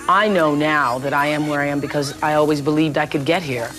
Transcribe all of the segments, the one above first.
I know now that I am where I am because I always believed I could get here.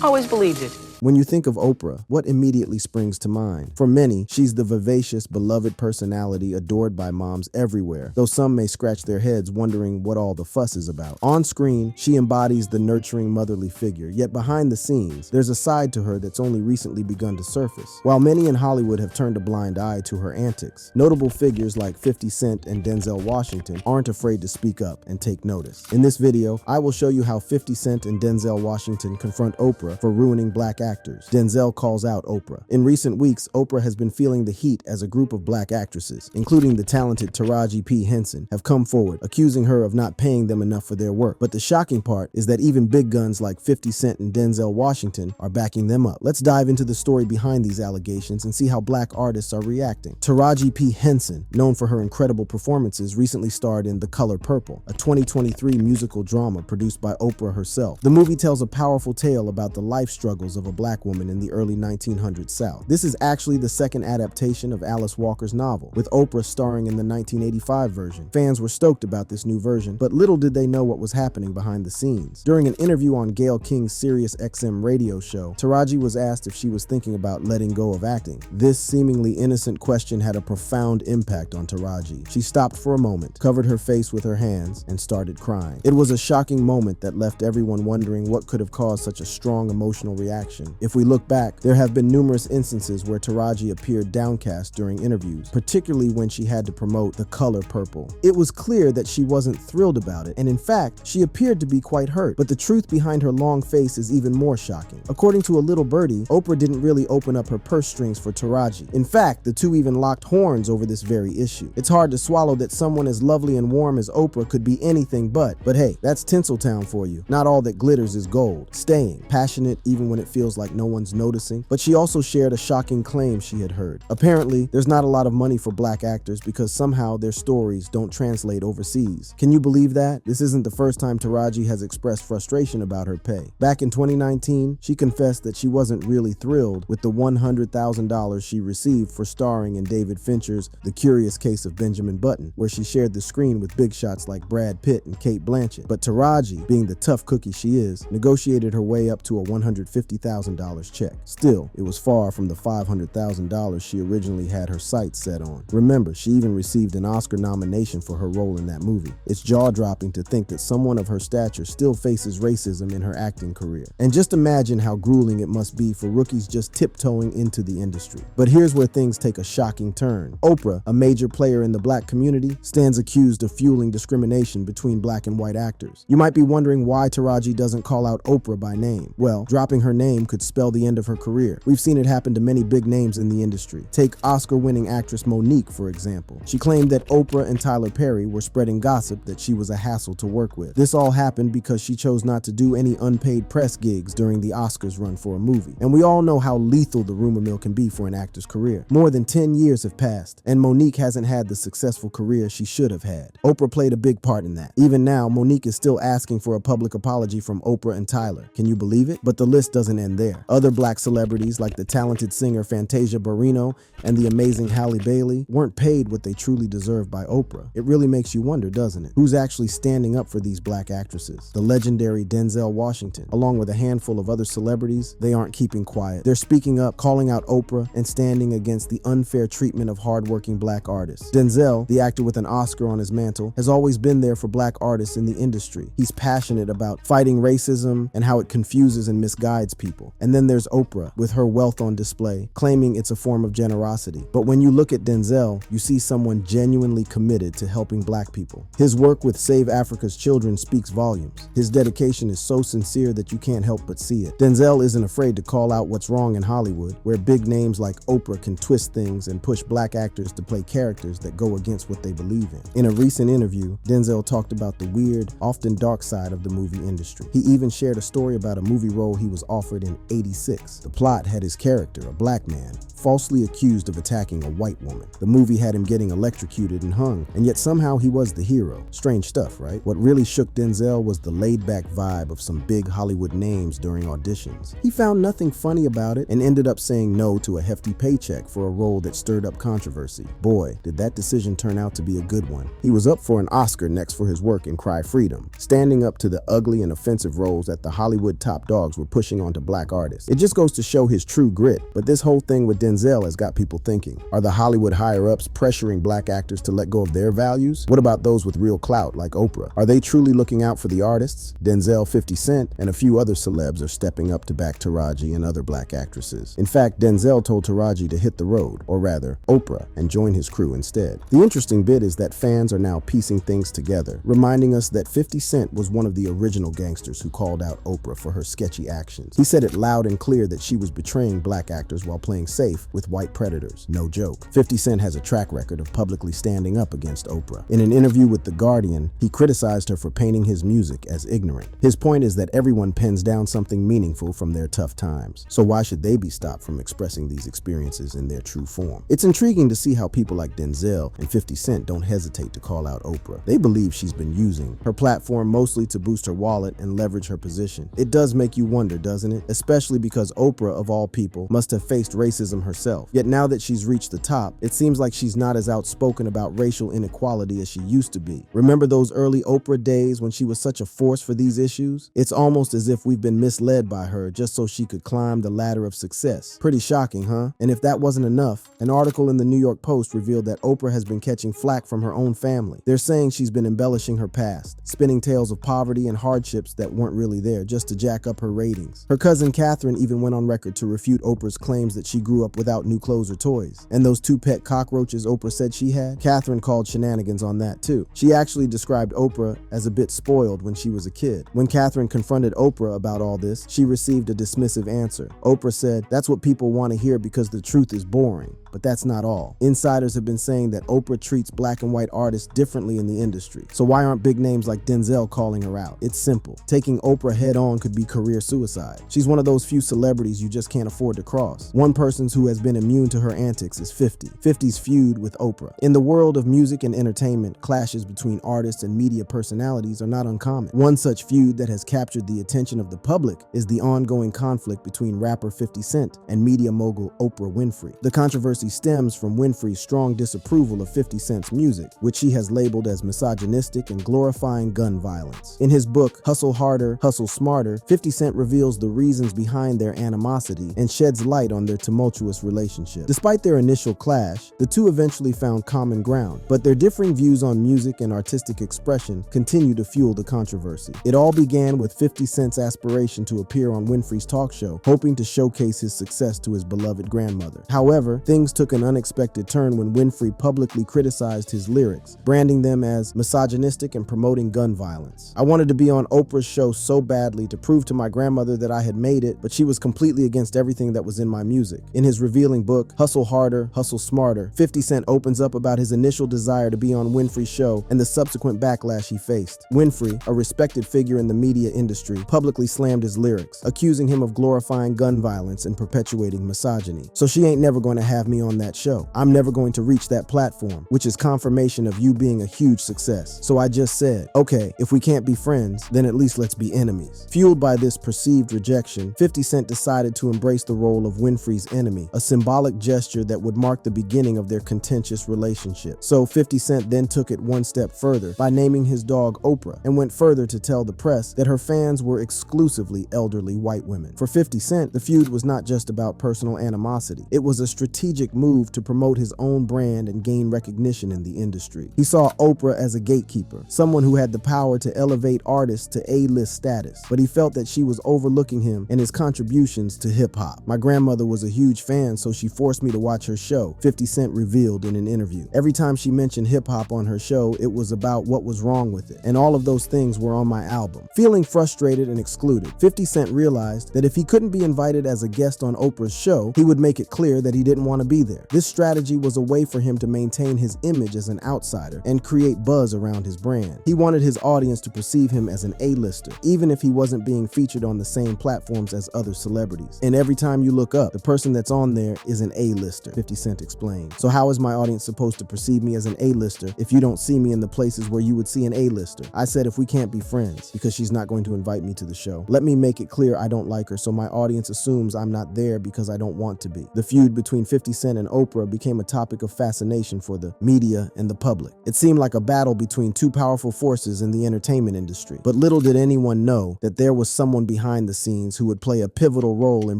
Always believed it. When you think of Oprah, what immediately springs to mind? For many, she's the vivacious, beloved personality adored by moms everywhere, though some may scratch their heads wondering what all the fuss is about. On screen, she embodies the nurturing motherly figure, yet behind the scenes, there's a side to her that's only recently begun to surface. While many in Hollywood have turned a blind eye to her antics, notable figures like 50 Cent and Denzel Washington aren't afraid to speak up and take notice. In this video, I will show you how 50 Cent and Denzel Washington confront Oprah for ruining black actors. Denzel calls out Oprah. In recent weeks, Oprah has been feeling the heat as a group of black actresses, including the talented Taraji P. Henson, have come forward, accusing her of not paying them enough for their work. But the shocking part is that even big guns like 50 Cent and Denzel Washington are backing them up. Let's dive into the story behind these allegations and see how black artists are reacting. Taraji P. Henson, known for her incredible performances, recently starred in The Color Purple, a 2023 musical drama produced by Oprah herself. The movie tells a powerful tale about the life struggles of a black woman in the early 1900s South. This is actually the second adaptation of Alice Walker's novel, with Oprah starring in the 1985 version. Fans were stoked about this new version, but little did they know what was happening behind the scenes. During an interview on Gayle King's Sirius XM radio show, Taraji was asked if she was thinking about letting go of acting. This seemingly innocent question had a profound impact on Taraji. She stopped for a moment, covered her face with her hands, and started crying. It was a shocking moment that left everyone wondering what could have caused such a strong emotional reaction. If we look back, there have been numerous instances where Taraji appeared downcast during interviews, particularly when she had to promote The Color Purple. It was clear that she wasn't thrilled about it, and in fact, she appeared to be quite hurt. But the truth behind her long face is even more shocking. According to a little birdie, Oprah didn't really open up her purse strings for Taraji. In fact, the two even locked horns over this very issue. It's hard to swallow that someone as lovely and warm as Oprah could be anything but hey, that's Tinseltown for you. Not all that glitters is gold. Staying, passionate even when it feels like no one's noticing. But she also shared a shocking claim she had heard. Apparently, there's not a lot of money for black actors because somehow their stories don't translate overseas. Can you believe that? This isn't the first time Taraji has expressed frustration about her pay. Back in 2019, she confessed that she wasn't really thrilled with the $100,000 she received for starring in David Fincher's The Curious Case of Benjamin Button, where she shared the screen with big shots like Brad Pitt and Cate Blanchett. But Taraji, being the tough cookie she is, negotiated her way up to a $150,000 check. Still, it was far from the $500,000 she originally had her sights set on. Remember, she even received an Oscar nomination for her role in that movie. It's jaw-dropping to think that someone of her stature still faces racism in her acting career. And just imagine how grueling it must be for rookies just tiptoeing into the industry. But here's where things take a shocking turn. Oprah, a major player in the black community, stands accused of fueling discrimination between black and white actors. You might be wondering why Taraji doesn't call out Oprah by name. Well, dropping her name could spell the end of her career. We've seen it happen to many big names in the industry. Take Oscar-winning actress Mo'Nique, for example. She claimed that Oprah and Tyler Perry were spreading gossip that she was a hassle to work with. This all happened because she chose not to do any unpaid press gigs during the Oscars run for a movie. And we all know how lethal the rumor mill can be for an actor's career. More than 10 years have passed, and Mo'Nique hasn't had the successful career she should have had. Oprah played a big part in that. Even now, Mo'Nique is still asking for a public apology from Oprah and Tyler. Can you believe it? But the list doesn't end there. Other black celebrities like the talented singer Fantasia Barrino and the amazing Halle Bailey weren't paid what they truly deserve by Oprah. It really makes you wonder, doesn't it? Who's actually standing up for these black actresses? The legendary Denzel Washington, along with a handful of other celebrities, they aren't keeping quiet. They're speaking up, calling out Oprah, and standing against the unfair treatment of hardworking black artists. Denzel, the actor with an Oscar on his mantle, has always been there for black artists in the industry. He's passionate about fighting racism and how it confuses and misguides people. And then there's Oprah, with her wealth on display, claiming it's a form of generosity. But when you look at Denzel, you see someone genuinely committed to helping black people. His work with Save Africa's Children speaks volumes. His dedication is so sincere that you can't help but see it. Denzel isn't afraid to call out what's wrong in Hollywood, where big names like Oprah can twist things and push black actors to play characters that go against what they believe in. In a recent interview, Denzel talked about the weird, often dark side of the movie industry. He even shared a story about a movie role he was offered in 1986. The plot had his character, a black man, falsely accused of attacking a white woman. The movie had him getting electrocuted and hung, and yet somehow he was the hero. Strange stuff, right? What really shook Denzel was the laid-back vibe of some big Hollywood names during auditions. He found nothing funny about it and ended up saying no to a hefty paycheck for a role that stirred up controversy. Boy, did that decision turn out to be a good one. He was up for an Oscar next for his work in Cry Freedom, standing up to the ugly and offensive roles that the Hollywood top dogs were pushing onto black artists. It just goes to show his true grit, but this whole thing with Denzel has got people thinking. Are the Hollywood higher-ups pressuring black actors to let go of their values? What about those with real clout like Oprah? Are they truly looking out for the artists? Denzel, 50 Cent, and a few other celebs are stepping up to back Taraji and other black actresses. In fact, Denzel told Taraji to hit the road, or rather, Oprah, and join his crew instead. The interesting bit is that fans are now piecing things together, reminding us that 50 Cent was one of the original gangsters who called out Oprah for her sketchy actions. He said it loud and clear that she was betraying black actors while playing safe with white predators. No joke. 50 Cent has a track record of publicly standing up against Oprah. In an interview with The Guardian, he criticized her for painting his music as ignorant. His point is that everyone pens down something meaningful from their tough times, so why should they be stopped from expressing these experiences in their true form? It's intriguing to see how people like Denzel and 50 Cent don't hesitate to call out Oprah. They believe she's been using her platform mostly to boost her wallet and leverage her position. It does make you wonder, doesn't it? Especially because Oprah, of all people, must have faced racism herself. Yet now that she's reached the top, it seems like she's not as outspoken about racial inequality as she used to be. Remember those early Oprah days when she was such a force for these issues? It's almost as if we've been misled by her just so she could climb the ladder of success. Pretty shocking, huh? And if that wasn't enough, an article in the New York Post revealed that Oprah has been catching flack from her own family. They're saying she's been embellishing her past, spinning tales of poverty and hardships that weren't really there just to jack up her ratings. Her cousin Catherine even went on record to refute Oprah's claims that she grew up without new clothes or toys. And those 2 pet cockroaches Oprah said she had, Catherine called shenanigans on that too. She actually described Oprah as a bit spoiled when she was a kid. When Catherine confronted Oprah about all this, she received a dismissive answer. Oprah said, "That's what people want to hear because the truth is boring." But that's not all. Insiders have been saying that Oprah treats black and white artists differently in the industry. So why aren't big names like Denzel calling her out? It's simple. Taking Oprah head on could be career suicide. She's one of those few celebrities you just can't afford to cross. One person who has been immune to her antics is 50. 50's feud with Oprah. In the world of music and entertainment, clashes between artists and media personalities are not uncommon. One such feud that has captured the attention of the public is the ongoing conflict between rapper 50 Cent and media mogul Oprah Winfrey. The controversy stems from Winfrey's strong disapproval of 50 Cent's music, which she has labeled as misogynistic and glorifying gun violence. In his book, Hustle Harder, Hustle Smarter, 50 Cent reveals the reasons behind their animosity and sheds light on their tumultuous relationship. Despite their initial clash, the two eventually found common ground, but their differing views on music and artistic expression continue to fuel the controversy. It all began with 50 Cent's aspiration to appear on Winfrey's talk show, hoping to showcase his success to his beloved grandmother. However, things took an unexpected turn when Winfrey publicly criticized his lyrics, branding them as misogynistic and promoting gun violence. "I wanted to be on Oprah's show so badly to prove to my grandmother that I had made it, but she was completely against everything that was in my music." In his revealing book, Hustle Harder, Hustle Smarter, 50 Cent opens up about his initial desire to be on Winfrey's show and the subsequent backlash he faced. Winfrey, a respected figure in the media industry, publicly slammed his lyrics, accusing him of glorifying gun violence and perpetuating misogyny. "So she ain't never going to have me on that show. I'm never going to reach that platform, which is confirmation of you being a huge success. So I just said, okay, if we can't be friends, then at least let's be enemies." Fueled by this perceived rejection, 50 Cent decided to embrace the role of Winfrey's enemy, a symbolic gesture that would mark the beginning of their contentious relationship. So 50 Cent then took it one step further by naming his dog Oprah, and went further to tell the press that her fans were exclusively elderly white women. For 50 Cent, the feud was not just about personal animosity. It was a strategic move to promote his own brand and gain recognition in the industry. He saw Oprah as a gatekeeper, someone who had the power to elevate artists to A-list status, but he felt that she was overlooking him and his contributions to hip-hop. "My grandmother was a huge fan, so she forced me to watch her show," 50 Cent revealed in an interview. "Every time she mentioned hip-hop on her show, it was about what was wrong with it, and all of those things were on my album." Feeling frustrated and excluded, 50 Cent realized that if he couldn't be invited as a guest on Oprah's show, he would make it clear that he didn't want to be there. This strategy was a way for him to maintain his image as an outsider and create buzz around his brand. He wanted his audience to perceive him as an A-lister, even if he wasn't being featured on the same platforms platforms as other celebrities. And every time you look up, the person that's on there is an A-lister, 50 Cent explained. So how is my audience supposed to perceive me as an A-lister if you don't see me in the places where you would see an A-lister? I said if we can't be friends, because she's not going to invite me to the show. Let me make it clear I don't like her, so my audience assumes I'm not there because I don't want to be. The feud between 50 Cent and Oprah became a topic of fascination for the media and the public. It seemed like a battle between two powerful forces in the entertainment industry. But little did anyone know that there was someone behind the scenes who would play a pivotal role in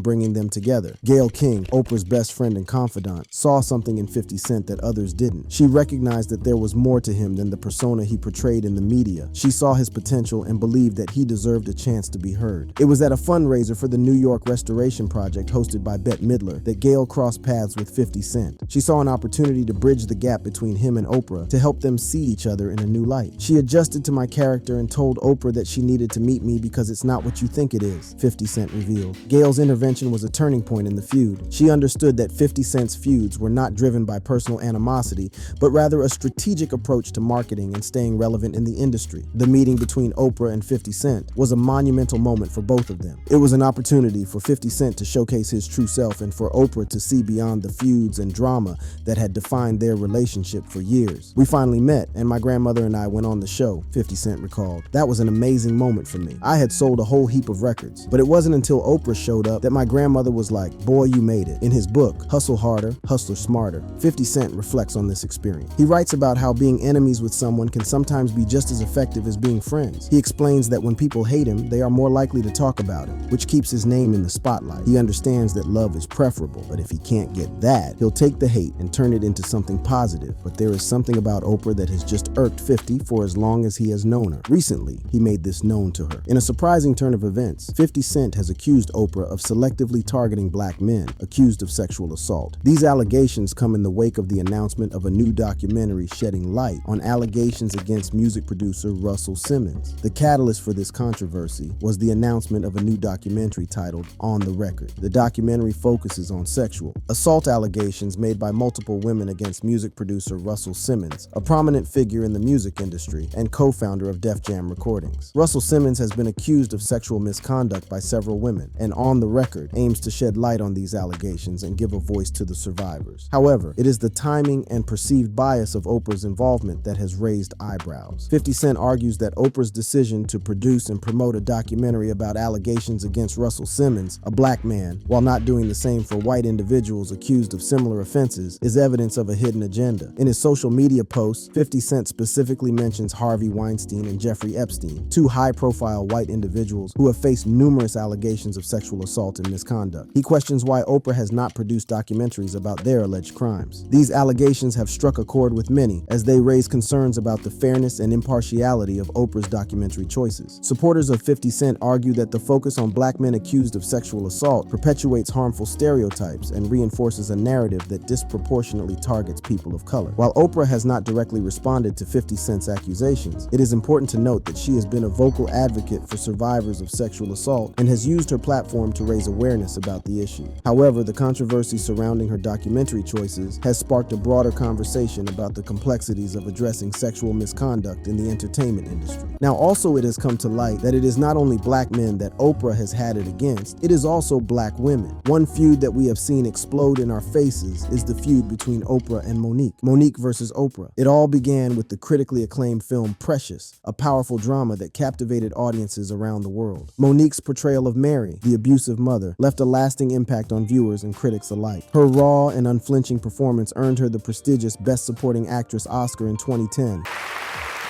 bringing them together. Gayle King, Oprah's best friend and confidant, saw something in 50 Cent that others didn't. She recognized that there was more to him than the persona he portrayed in the media. She saw his potential and believed that he deserved a chance to be heard. It was at a fundraiser for the New York Restoration Project hosted by Bette Midler that Gayle crossed paths with 50 Cent. She saw an opportunity to bridge the gap between him and Oprah to help them see each other in a new light. She adjusted to my character and told Oprah that she needed to meet me because it's not what you think it is, 50 Cent revealed. Gayle's intervention was a turning point in the feud. She understood that 50 Cent's feuds were not driven by personal animosity, but rather a strategic approach to marketing and staying relevant in the industry. The meeting between Oprah and 50 Cent was a monumental moment for both of them. It was an opportunity for 50 Cent to showcase his true self and for Oprah to see beyond the feuds and drama that had defined their relationship for years. We finally met, and my grandmother and I went on the show, 50 Cent recalled. That was an amazing moment for me. I had sold a whole heap of records, but it wasn't until Oprah showed up that my grandmother was like, "Boy, you made it." In his book, Hustle Harder, Hustler Smarter, 50 Cent reflects on this experience. He writes about how being enemies with someone can sometimes be just as effective as being friends. He explains that when people hate him, they are more likely to talk about him, which keeps his name in the spotlight. He understands that love is preferable, but if he can't get that, he'll take the hate and turn it into something positive. But there is something about Oprah that has just irked 50 for as long as he has known her. Recently, he made this known to her. In a surprising turn of events, 50 Cent has accused Oprah of selectively targeting black men accused of sexual assault. These allegations come in the wake of the announcement of a new documentary shedding light on allegations against music producer Russell Simmons. The catalyst for this controversy was the announcement of a new documentary titled On the Record. The documentary focuses on sexual assault allegations made by multiple women against music producer Russell Simmons, a prominent figure in the music industry and co-founder of Def Jam Recordings. Russell Simmons has been accused of sexual misconduct by several women, and On the Record aims to shed light on these allegations and give a voice to the survivors. However, it is the timing and perceived bias of Oprah's involvement that has raised eyebrows. 50 Cent argues that Oprah's decision to produce and promote a documentary about allegations against Russell Simmons, a black man, while not doing the same for white individuals accused of similar offenses, is evidence of a hidden agenda. In his social media posts, 50 Cent specifically mentions Harvey Weinstein and Jeffrey Epstein, two high-profile white individuals who have faced numerous allegations of sexual assault and misconduct. He questions why Oprah has not produced documentaries about their alleged crimes. These allegations have struck a chord with many as they raise concerns about the fairness and impartiality of Oprah's documentary choices. Supporters of 50 Cent argue that the focus on black men accused of sexual assault perpetuates harmful stereotypes and reinforces a narrative that disproportionately targets people of color. While Oprah has not directly responded to 50 Cent's accusations, it is important to note that she has been a vocal advocate for survivors of sexual assault and has used her platform to raise awareness about the issue. However, the controversy surrounding her documentary choices has sparked a broader conversation about the complexities of addressing sexual misconduct in the entertainment industry. Now, also it has come to light that it is not only black men that Oprah has had it against, it is also black women. One feud that we have seen explode in our faces is the feud between Oprah and Monique. Monique versus Oprah. It all began with the critically acclaimed film Precious, a powerful drama that captivated audiences around the world. Monique's portrayal of Mary, the abusive mother, left a lasting impact on viewers and critics alike. Her raw and unflinching performance earned her the prestigious Best Supporting Actress Oscar in 2010.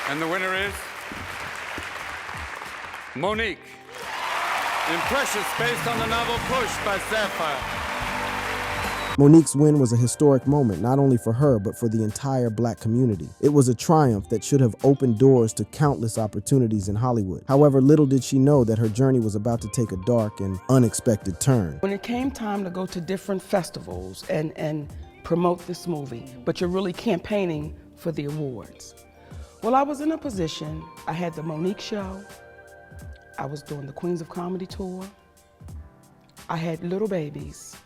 And the winner is Monique in Precious, based on the novel Push by Sapphire. Monique's win was a historic moment, not only for her, but for the entire black community. It was a triumph that should have opened doors to countless opportunities in Hollywood. However, little did she know that her journey was about to take a dark and unexpected turn. When it came time to go to different festivals and promote this movie, but you're really campaigning for the awards. Well, I was in a position, I had the Monique show, I was doing the Queens of Comedy tour, I had little babies,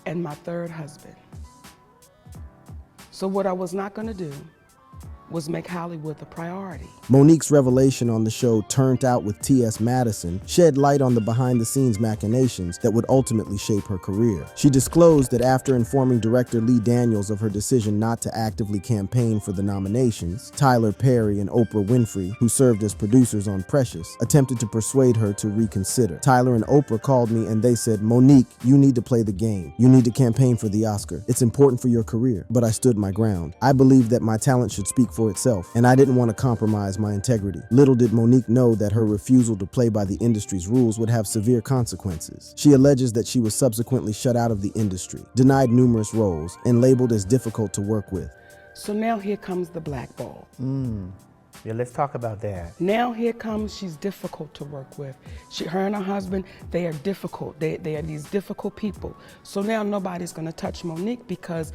and my third husband. So what I was not gonna do was make Hollywood the priority. Monique's revelation on the show Turned Out with T.S. Madison shed light on the behind-the-scenes machinations that would ultimately shape her career. She disclosed that after informing director Lee Daniels of her decision not to actively campaign for the nominations, Tyler Perry and Oprah Winfrey, who served as producers on Precious, attempted to persuade her to reconsider. Tyler and Oprah called me and they said, "Monique, you need to play the game. You need to campaign for the Oscar. It's important for your career." But I stood my ground. I believed that my talent should speak for itself, and I didn't want to compromise my integrity. Little did Monique know that her refusal to play by the industry's rules would have severe consequences. She alleges that she was subsequently shut out of the industry, denied numerous roles, and labeled as difficult to work with. So now here comes the blackball. Yeah, let's talk about that. Now here comes, she's difficult to work with. Her and her husband, they are difficult. They are these difficult people. So now nobody's gonna touch Monique because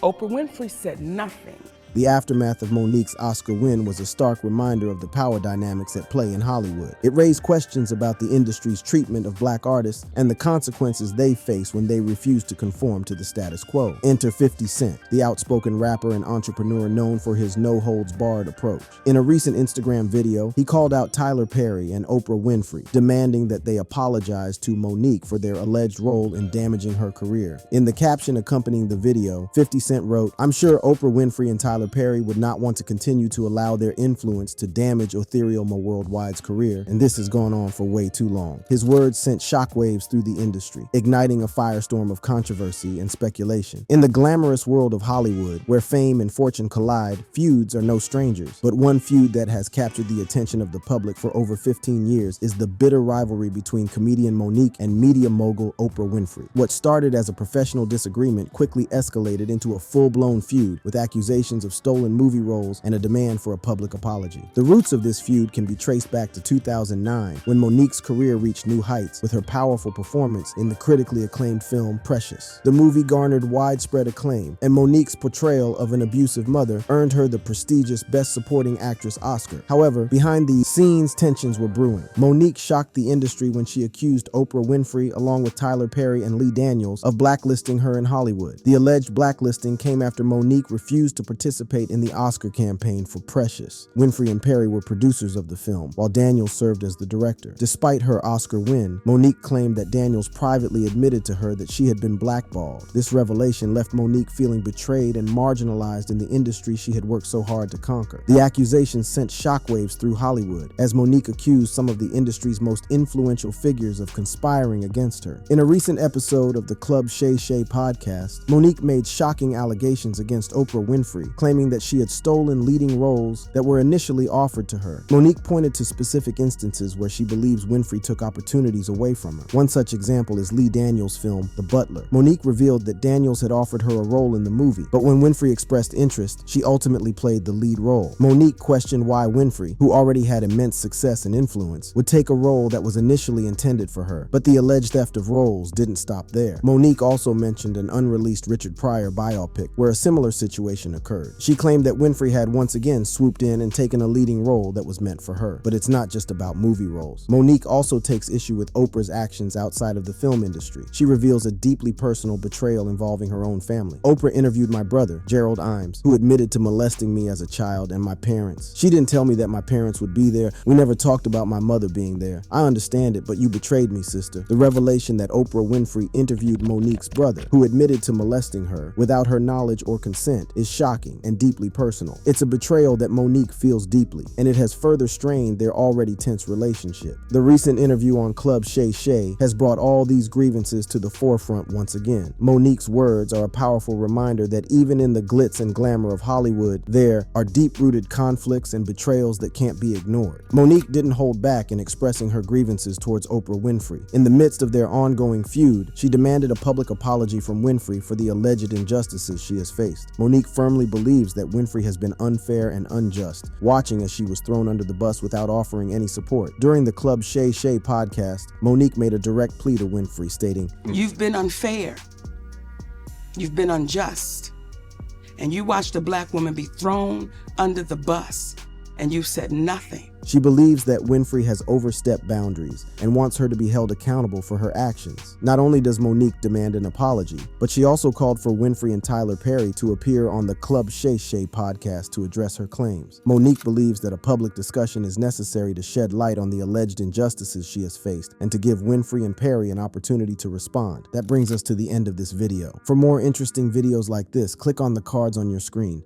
Oprah Winfrey said nothing. The aftermath of Monique's Oscar win was a stark reminder of the power dynamics at play in Hollywood. It raised questions about the industry's treatment of black artists and the consequences they face when they refuse to conform to the status quo. Enter 50 Cent, the outspoken rapper and entrepreneur known for his no-holds-barred approach. In a recent Instagram video, he called out Tyler Perry and Oprah Winfrey, demanding that they apologize to Monique for their alleged role in damaging her career. In the caption accompanying the video, 50 Cent wrote, "I'm sure Oprah Winfrey and Tyler Perry would not want to continue to allow their influence to damage Ethereal Mo Worldwide's career, and this has gone on for way too long." His words sent shockwaves through the industry, igniting a firestorm of controversy and speculation. In the glamorous world of Hollywood, where fame and fortune collide, feuds are no strangers. But one feud that has captured the attention of the public for over 15 years is the bitter rivalry between comedian Monique and media mogul Oprah Winfrey. What started as a professional disagreement quickly escalated into a full-blown feud with accusations of stolen movie roles and a demand for a public apology. The roots of this feud can be traced back to 2009, when Monique's career reached new heights with her powerful performance in the critically acclaimed film Precious. The movie garnered widespread acclaim, and Monique's portrayal of an abusive mother earned her the prestigious Best Supporting Actress Oscar. However, behind the scenes, tensions were brewing. Monique shocked the industry when she accused Oprah Winfrey, along with Tyler Perry and Lee Daniels, of blacklisting her in Hollywood. The alleged blacklisting came after Monique refused to participate in the Oscar campaign for Precious. Winfrey and Perry were producers of the film, while Daniels served as the director. Despite her Oscar win, Monique claimed that Daniels privately admitted to her that she had been blackballed. This revelation left Monique feeling betrayed and marginalized in the industry she had worked so hard to conquer. The accusation sent shockwaves through Hollywood, as Monique accused some of the industry's most influential figures of conspiring against her. In a recent episode of the Club Shay Shay podcast, Monique made shocking allegations against Oprah Winfrey, claiming that she had stolen leading roles that were initially offered to her. Monique pointed to specific instances where she believes Winfrey took opportunities away from her. One such example is Lee Daniels' film, The Butler. Monique revealed that Daniels had offered her a role in the movie, but when Winfrey expressed interest, she ultimately played the lead role. Monique questioned why Winfrey, who already had immense success and influence, would take a role that was initially intended for her, but the alleged theft of roles didn't stop there. Monique also mentioned an unreleased Richard Pryor biopic where a similar situation occurred. She claimed that Winfrey had once again swooped in and taken a leading role that was meant for her. But it's not just about movie roles. Monique also takes issue with Oprah's actions outside of the film industry. She reveals a deeply personal betrayal involving her own family. Oprah interviewed my brother, Gerald Imes, who admitted to molesting me as a child, and my parents. She didn't tell me that my parents would be there. We never talked about my mother being there. I understand it, but you betrayed me, sister. The revelation that Oprah Winfrey interviewed Monique's brother, who admitted to molesting her without her knowledge or consent, is shocking and deeply personal. It's a betrayal that Monique feels deeply, and it has further strained their already tense relationship. The recent interview on Club Shay Shay has brought all these grievances to the forefront once again. Monique's words are a powerful reminder that even in the glitz and glamour of Hollywood, there are deep-rooted conflicts and betrayals that can't be ignored. Monique didn't hold back in expressing her grievances towards Oprah Winfrey. In the midst of their ongoing feud, she demanded a public apology from Winfrey for the alleged injustices she has faced. Monique firmly believes that Winfrey has been unfair and unjust, watching as she was thrown under the bus without offering any support. During the Club Shay Shay podcast, Monique made a direct plea to Winfrey, stating, "You've been unfair. You've been unjust. And you watched a black woman be thrown under the bus and you said nothing. She believes that Winfrey has overstepped boundaries and wants her to be held accountable for her actions. Not only does Monique demand an apology, but she also called for Winfrey and Tyler Perry to appear on the Club Shay Shay podcast to address her claims. Monique believes that a public discussion is necessary to shed light on the alleged injustices she has faced and to give Winfrey and Perry an opportunity to respond. That brings us to the end of this video. For more interesting videos like this, click on the cards on your screen.